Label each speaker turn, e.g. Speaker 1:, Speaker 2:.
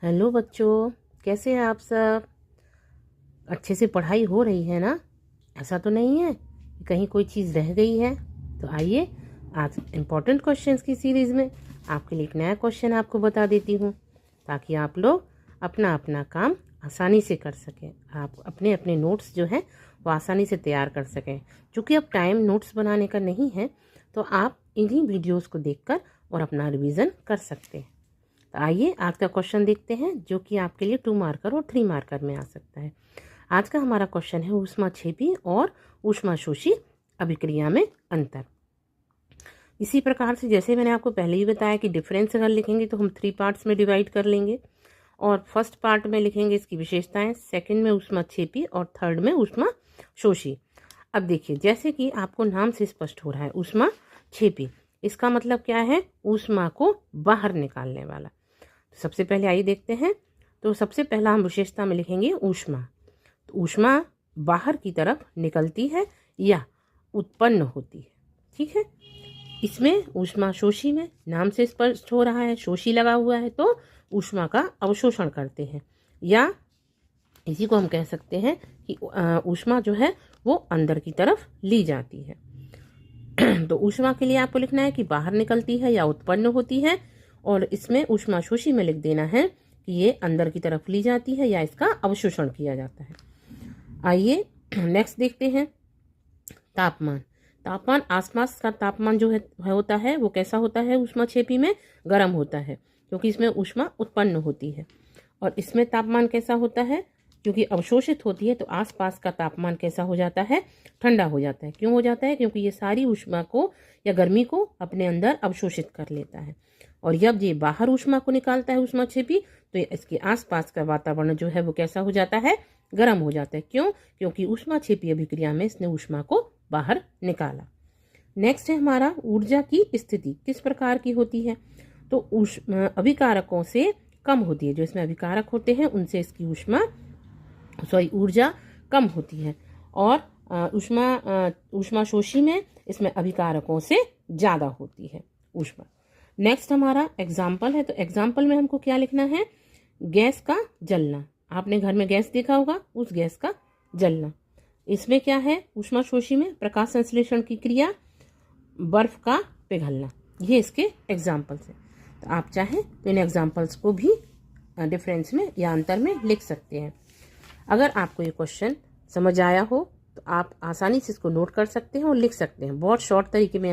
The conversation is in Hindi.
Speaker 1: हेलो बच्चों, कैसे हैं आप सब। अच्छे से पढ़ाई हो रही है ना। ऐसा तो नहीं है कि कहीं कोई चीज़ रह गई है। तो आइए आज इम्पोर्टेंट क्वेश्चंस की सीरीज़ में आपके लिए एक नया क्वेश्चन आपको बता देती हूँ, ताकि आप लोग अपना अपना काम आसानी से कर सकें। आप अपने अपने नोट्स जो हैं वो आसानी से तैयार कर सकें। चूँकि अब टाइम नोट्स बनाने का नहीं है, तो आप इन्हीं वीडियोज़ को देखकर और अपना रिवीज़न कर सकते हैं। तो आइए आज का क्वेश्चन देखते हैं, जो कि आपके लिए 2 मार्कर और 3 मार्कर में आ सकता है। आज का हमारा क्वेश्चन है ऊष्माक्षेपी और ऊष्माशोषी अभिक्रिया में अंतर। इसी प्रकार से जैसे मैंने आपको पहले ही बताया कि डिफरेंस अगर लिखेंगे तो हम 3 पार्ट्स में डिवाइड कर लेंगे, और फर्स्ट पार्ट में लिखेंगे इसकी विशेषताएं, सेकंड में ऊष्माक्षेपी और थर्ड में ऊष्माशोषी। अब देखिए, जैसे कि आपको नाम से स्पष्ट हो रहा है ऊष्माक्षेपी, इसका मतलब क्या है? ऊष्मा को बाहर निकालने वाला। सबसे पहले आइए देखते हैं। तो सबसे पहला हम विशेषता में लिखेंगे ऊष्मा। तो ऊष्मा बाहर की तरफ निकलती है या उत्पन्न होती है, ठीक है। इसमें ऊष्माशोषी में नाम से स्पष्ट हो रहा है, शोषी लगा हुआ है, तो ऊष्मा का अवशोषण करते हैं, या इसी को हम कह सकते हैं कि ऊष्मा जो है वो अंदर की तरफ ली जाती है। तो ऊष्मा के लिए आपको लिखना है कि बाहर निकलती है या उत्पन्न होती है, और इसमें ऊष्माशोषी में लिख देना है कि ये अंदर की तरफ ली जाती है या इसका अवशोषण किया जाता है। आइए नेक्स्ट देखते हैं। तापमान। तापमान आसपास का तापमान जो है होता है वो कैसा होता है? ऊष्माक्षेपी में गर्म होता है, क्योंकि इसमें ऊष्मा उत्पन्न होती है। और इसमें तापमान कैसा होता है? क्योंकि अवशोषित होती है तो आसपास का तापमान कैसा हो जाता है? ठंडा हो जाता है। क्यों हो जाता है? क्योंकि ये सारी ऊष्मा को या गर्मी को अपने अंदर अवशोषित कर लेता है, और जब ये बाहर ऊष्मा को निकालता है ऊष्माक्षेपी, तो इसके आसपास का वातावरण जो है वो कैसा हो जाता है? गर्म हो जाता है। क्यों? क्योंकि ऊष्माक्षेपी अभिक्रिया में इसने ऊष्मा को बाहर निकाला। नेक्स्ट है हमारा ऊर्जा की स्थिति किस प्रकार की होती है? तो अभिकारकों से कम होती है। जो इसमें अभिकारक होते हैं उनसे इसकी ऊर्जा कम होती है, और ऊष्माशोषी में इसमें अभिकारकों से ज़्यादा होती है ऊष्मा। नेक्स्ट हमारा एग्जाम्पल है। तो एग्जाम्पल में हमको क्या लिखना है? गैस का जलना। आपने घर में गैस देखा होगा, उस गैस का जलना। इसमें क्या है? ऊष्माशोषी में प्रकाश संश्लेषण की क्रिया, बर्फ का पिघलना। ये इसके एग्जाम्पल्स हैं। तो आप चाहें तो इन एग्जाम्पल्स को भी डिफरेंस में या अंतर में लिख सकते हैं। अगर आपको ये क्वेश्चन समझ आया हो तो आप आसानी से इसको नोट कर सकते हैं और लिख सकते हैं। बहुत शॉर्ट तरीके में